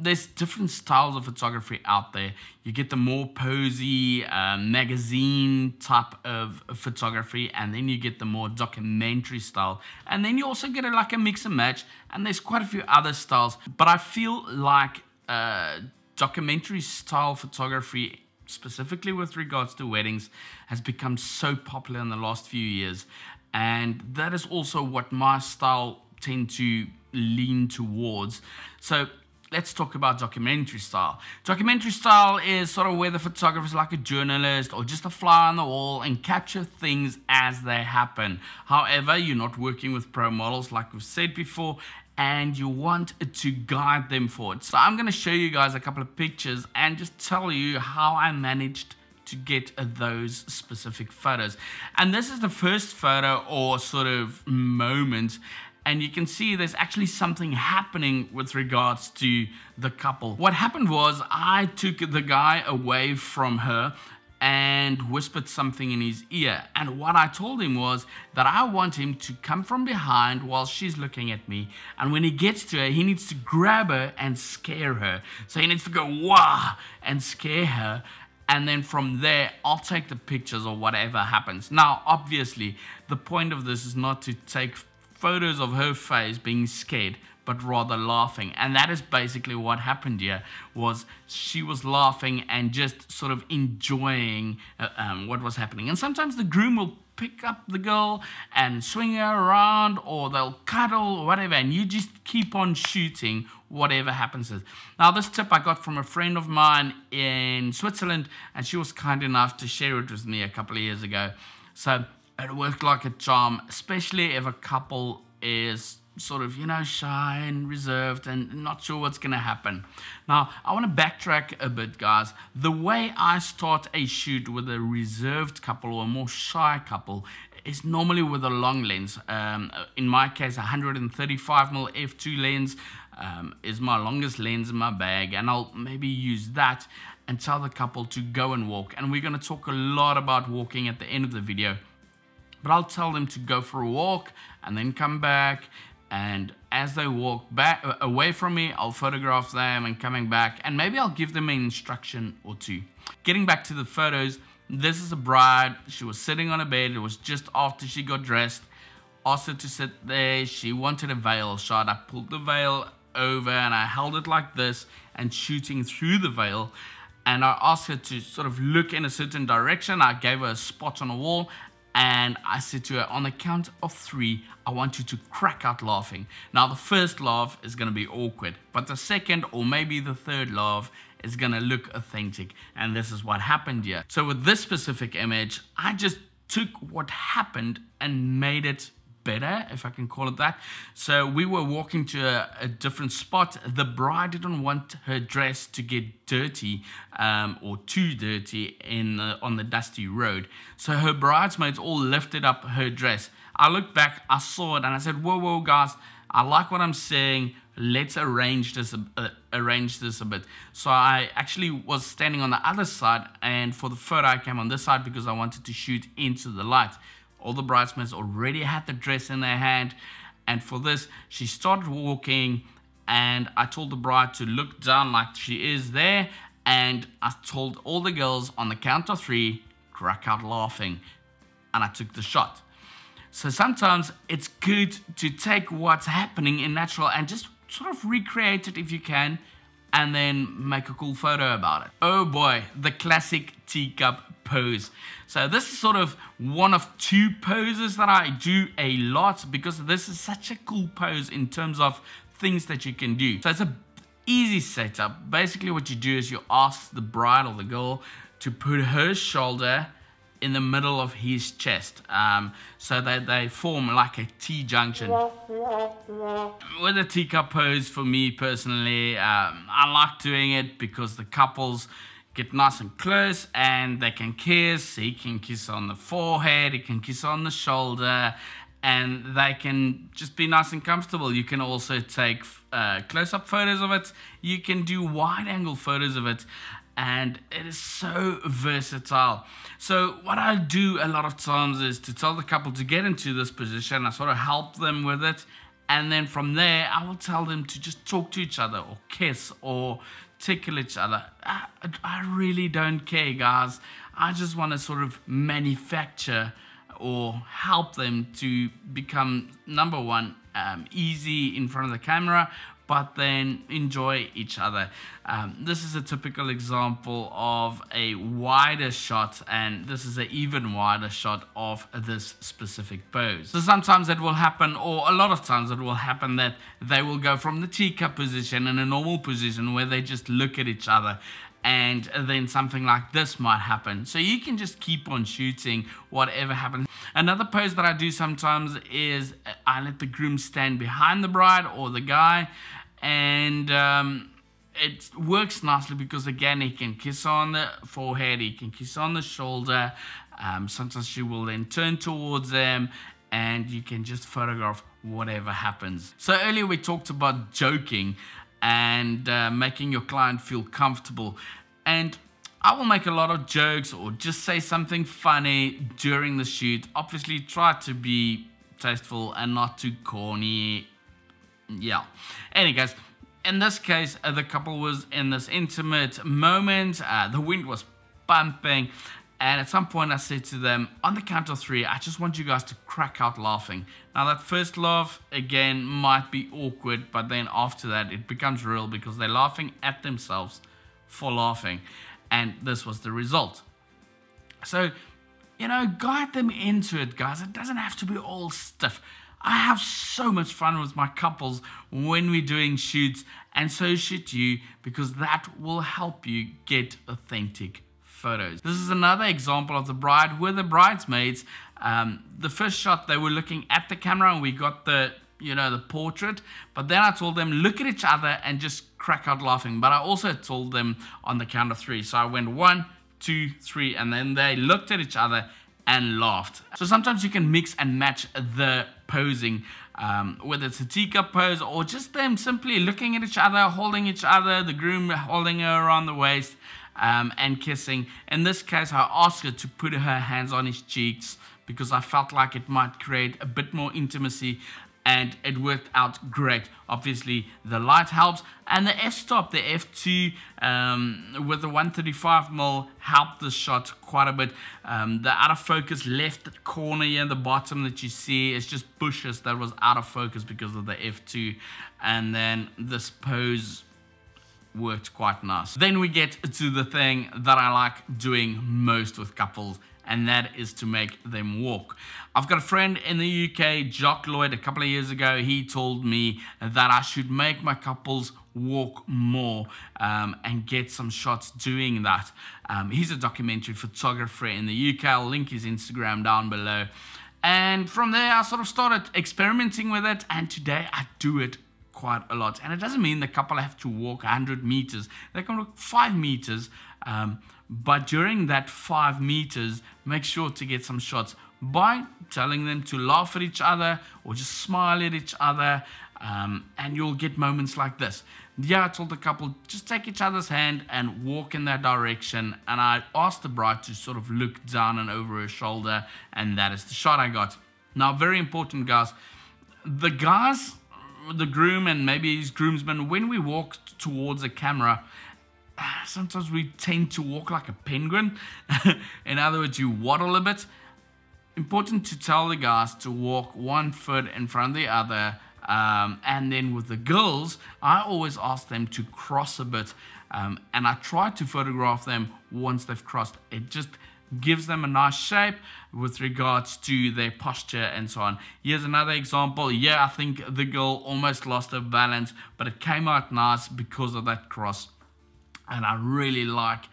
there's different styles of photography out there. You get the more posy magazine type of photography, and then you get the more documentary style, and then you also get like a mix and match, and there's quite a few other styles. But I feel like documentary style photography, specifically with regards to weddings, has become so popular in the last few years, and that is also what my style tend to lean towards. So let's talk about documentary style. Documentary style is sort of where the photographer is like a journalist or just a fly on the wall and capture things as they happen. However, you're not working with pro models like we've said before, and you want to guide them forward. So I'm going to show you guys a couple of pictures and just tell you how I managed to get those specific photos. And this is the first photo or sort of moment, and you can see there's actually something happening with regards to the couple. What happened was I took the guy away from her and whispered something in his ear. And what I told him was that I want him to come from behind while she's looking at me. And when he gets to her, he needs to grab her and scare her. So he needs to go, wah, and scare her. And then from there, I'll take the pictures or whatever happens. Now, obviously, the point of this is not to take photos of her face being scared, but rather laughing. And that is basically what happened here, was she was laughing and just sort of enjoying what was happening. And sometimes the groom will pick up the girl and swing her around, or they'll cuddle or whatever, and you just keep on shooting whatever happens. Now, this tip I got from a friend of mine in Switzerland, and she was kind enough to share it with me a couple of years ago. So it worked like a charm, especially if a couple is sort of, you know, shy and reserved and not sure what's going to happen. Now, I want to backtrack a bit, guys. The way I start a shoot with a reserved couple or a more shy couple is normally with a long lens. In my case, 135mm f2 lens is my longest lens in my bag, and I'll maybe use that and tell the couple to go and walk. And we're going to talk a lot about walking at the end of the video. But I'll tell them to go for a walk and then come back, and as they walk back away from me, I'll photograph them and coming back, and maybe I'll give them an instruction or two. Getting back to the photos, this is a bride. She was sitting on a bed. It was just after she got dressed. Asked her to sit there. She wanted a veil shot. I pulled the veil over and I held it like this and shooting through the veil. And I asked her to sort of look in a certain direction. I gave her a spot on a wall. And I said to her, on the count of 3, I want you to crack out laughing. Now, the first laugh is going to be awkward, but the second or maybe the third laugh is going to look authentic. And this is what happened here. So with this specific image, I just took what happened and made it better, if I can call it that. So we were walking to a different spot. The bride didn't want her dress to get dirty or too dirty on the dusty road. So her bridesmaids all lifted up her dress. I looked back, I saw it, and I said, whoa, whoa, guys, I like what I'm saying. Let's arrange this a bit. So I actually was standing on the other side, and for the photo I came on this side because I wanted to shoot into the light. All the bridesmaids already had the dress in their hand, and for this, she started walking, and I told the bride to look down like she is there, and I told all the girls on the count of 3, crack out laughing, and I took the shot. So sometimes it's good to take what's happening in natural and just sort of recreate it if you can, and then make a cool photo about it. Oh boy, the classic teacup pose. So this is sort of one of 2 poses that I do a lot, because this is such a cool pose in terms of things that you can do. So it's a easy setup. Basically what you do is you ask the bride or the girl to put her shoulder in the middle of his chest, so that they form like a T-junction. With a teacup pose, for me personally, I like doing it because the couples get nice and close and they can kiss. He can kiss on the forehead, he can kiss on the shoulder, and they can just be nice and comfortable. You can also take close-up photos of it. You can do wide-angle photos of it, and it is so versatile. So what I do a lot of times is to tell the couple to get into this position. I sort of help them with it, And then from there, I will tell them to just talk to each other or kiss or tickle each other. I really don't care, guys. I just want to sort of manufacture or help them to become, number one, easy in front of the camera, but then enjoy each other. This is a typical example of a wider shot, and this is an even wider shot of this specific pose. So sometimes it will happen, or a lot of times it will happen, that they will go from the teacup position in a normal position where they just look at each other, and then something like this might happen. So you can just keep on shooting whatever happens. Another pose that I do sometimes is I let the groom stand behind the bride or the guy, and it works nicely because, again, he can kiss on the forehead, he can kiss on the shoulder. Sometimes she will then turn towards them, and you can just photograph whatever happens. So earlier we talked about joking and making your client feel comfortable, and I will make a lot of jokes or just say something funny during the shoot. Obviously try to be tasteful and not too corny. Yeah. Anyway, guys, in this case, the couple was in this intimate moment. The wind was pumping, and at some point I said to them, on the count of 3, I just want you guys to crack out laughing. Now that first laugh, again, might be awkward, but then after that it becomes real because they're laughing at themselves for laughing. And this was the result. So, you know, guide them into it, guys. It doesn't have to be all stiff. I have so much fun with my couples when we're doing shoots, and so should you, because that will help you get authentic photos. This is another example of the bride with the bridesmaids. The first shot, they were looking at the camera and we got the, you know, the portrait, but then I told them look at each other and just crack out laughing. But I also told them on the count of 3. So I went 1, 2, 3, and then they looked at each other and laughed. So sometimes you can mix and match the posing, whether it's a teacup pose or just them simply looking at each other, holding each other, the groom holding her around the waist, and kissing. In this case, I asked her to put her hands on his cheeks because I felt like it might create a bit more intimacy, and it worked out great. Obviously the light helps, and the f-stop, the f2 with the 135mm helped the shot quite a bit. The out of focus left corner here in the bottom that you see is just bushes that was out of focus because of the f2, and then this pose worked quite nice. Then we get to the thing that I like doing most with couples, and that is to make them walk. I've got a friend in the UK, Jock Lloyd, a couple of years ago. He told me that I should make my couples walk more and get some shots doing that. He's a documentary photographer in the UK. I'll link his Instagram down below. And from there, I sort of started experimenting with it, and today I do it quite a lot. And it doesn't mean the couple have to walk 100 meters. They can walk 5 meters, but during that 5 meters, make sure to get some shots by telling them to laugh at each other or just smile at each other, and you'll get moments like this. Yeah, I told the couple, just take each other's hand and walk in that direction, and I asked the bride to sort of look down and over her shoulder, and that is the shot I got. Now, very important, guys, the groom and maybe his groomsmen, when we walk towards a camera, sometimes we tend to walk like a penguin. In other words, you waddle a bit. Important to tell the guys to walk 1 foot in front of the other, and then with the girls, I always ask them to cross a bit, and I try to photograph them once they've crossed. It just gives them a nice shape with regards to their posture and so on. Here's another example. Yeah, I think the girl almost lost her balance, but it came out nice because of that cross, and I really like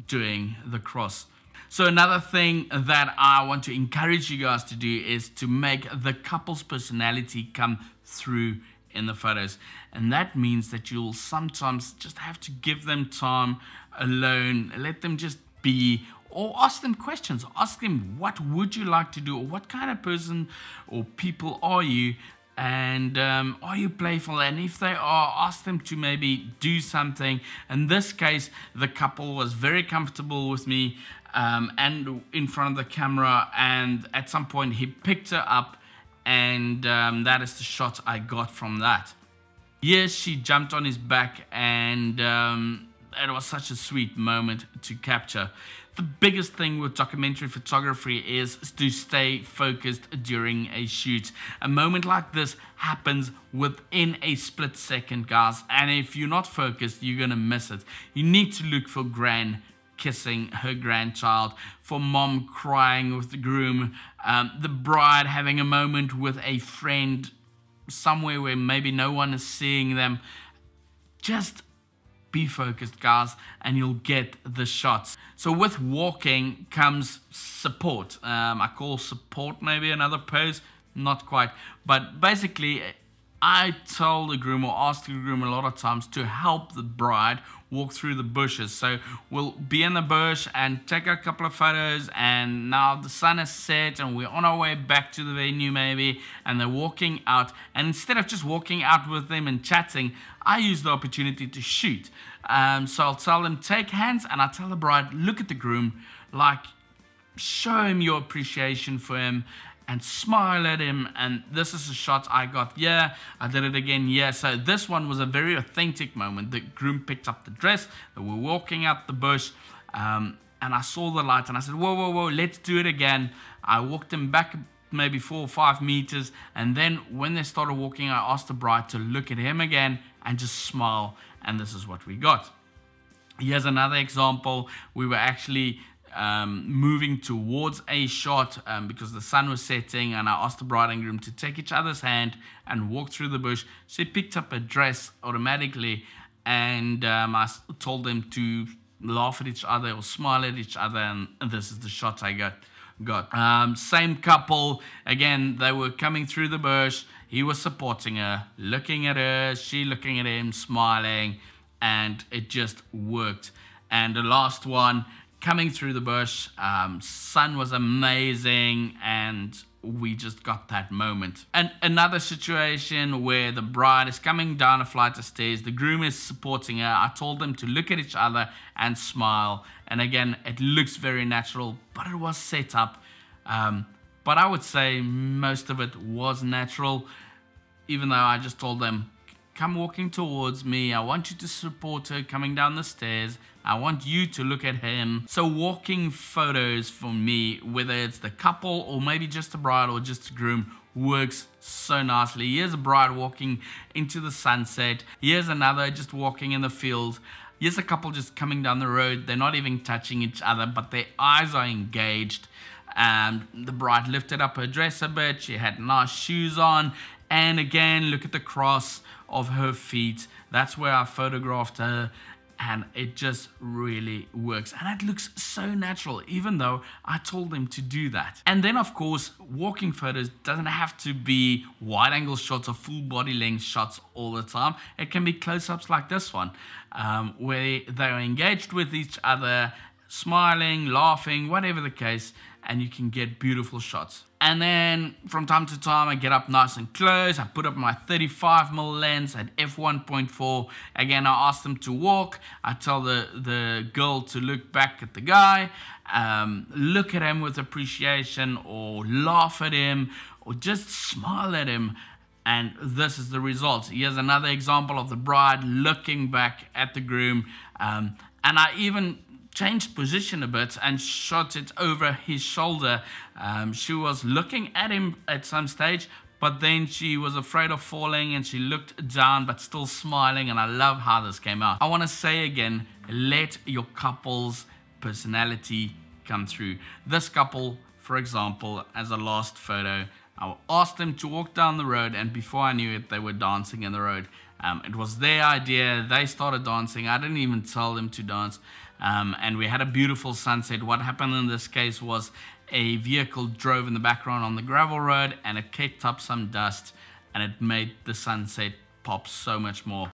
doing the cross. So another thing that I want to encourage you guys to do is to make the couple's personality come through in the photos. And that means that you'll sometimes just have to give them time alone, let them just be, or ask them questions. Ask them, what would you like to do, or what kind of person or people are you, and are you playful? And if they are, ask them to maybe do something. In this case, the couple was very comfortable with me and in front of the camera, and at some point he picked her up and that is the shot I got from that. Yes, she jumped on his back, and it was such a sweet moment to capture. The biggest thing with documentary photography is to stay focused during a shoot. A moment like this happens within a split second, guys, and if you're not focused, you're gonna miss it. You need to look for Gran kissing her grandchild, for mom crying with the groom, the bride having a moment with a friend somewhere where maybe no one is seeing them. Just be focused, guys, and you'll get the shots. So with walking comes support. I call support maybe another pose, not quite, but basically I tell the groom, or ask the groom a lot of times, to help the bride walk through the bushes. So we'll be in the bush and take a couple of photos, and now the sun is set and we're on our way back to the venue maybe, and they're walking out, and instead of just walking out with them and chatting, I use the opportunity to shoot. So I'll tell them, take hands, and I tell the bride, look at the groom, like show him your appreciation for him and smile at him. And this is a shot I got. Yeah, I did it again. Yeah, so this one was a very authentic moment. The groom picked up the dress, they were walking out the bush, and I saw the light and I said, whoa, whoa, whoa, let's do it again. I walked him back maybe 4 or 5 meters, and then when they started walking, I asked the bride to look at him again and just smile, and this is what we got. Here's another example. We were actually moving towards a shot because the sun was setting, and I asked the bride and groom to take each other's hand and walk through the bush. She picked up a dress automatically, and I told them to laugh at each other or smile at each other, and this is the shot I got. Same couple, again, they were coming through the bush. He was supporting her, looking at her, she looking at him, smiling, and it just worked. And the last one, coming through the bush, sun was amazing, and we just got that moment. And another situation where the bride is coming down a flight of stairs, the groom is supporting her. I told them to look at each other and smile, and again, it looks very natural, but it was set up. But I would say most of it was natural, even though I just told them, come walking towards me, I want you to support her coming down the stairs, I want you to look at him. So walking photos for me, whether it's the couple or maybe just the bride or just the groom, works so nicely. Here's a bride walking into the sunset. Here's another just walking in the field. Here's a couple just coming down the road. They're not even touching each other, but their eyes are engaged. The bride lifted up her dress a bit. She had nice shoes on. And again, look at the cross of her feet. That's where I photographed her. And it just really works. And it looks so natural, even though I told them to do that. And then, of course, walking photos doesn't have to be wide angle shots or full body length shots all the time. It can be close-ups like this one, where they're engaged with each other, smiling, laughing, whatever the case, and you can get beautiful shots. And then from time to time, I get up nice and close. I put up my 35mm lens at f1.4. Again, I ask them to walk. I tell the girl to look back at the guy, look at him with appreciation, or laugh at him, or just smile at him. And this is the result. Here's another example of the bride looking back at the groom. And I even changed position a bit and shot it over his shoulder. She was looking at him at some stage, but then she was afraid of falling and she looked down but still smiling, and I love how this came out. I want to say again, let your couple's personality come through. This couple, for example, as a last photo, I asked them to walk down the road, and before I knew it, they were dancing in the road. It was their idea. They started dancing. I didn't even tell them to dance. And we had a beautiful sunset. What happened in this case was a vehicle drove in the background on the gravel road, and it kicked up some dust, and it made the sunset pop so much more.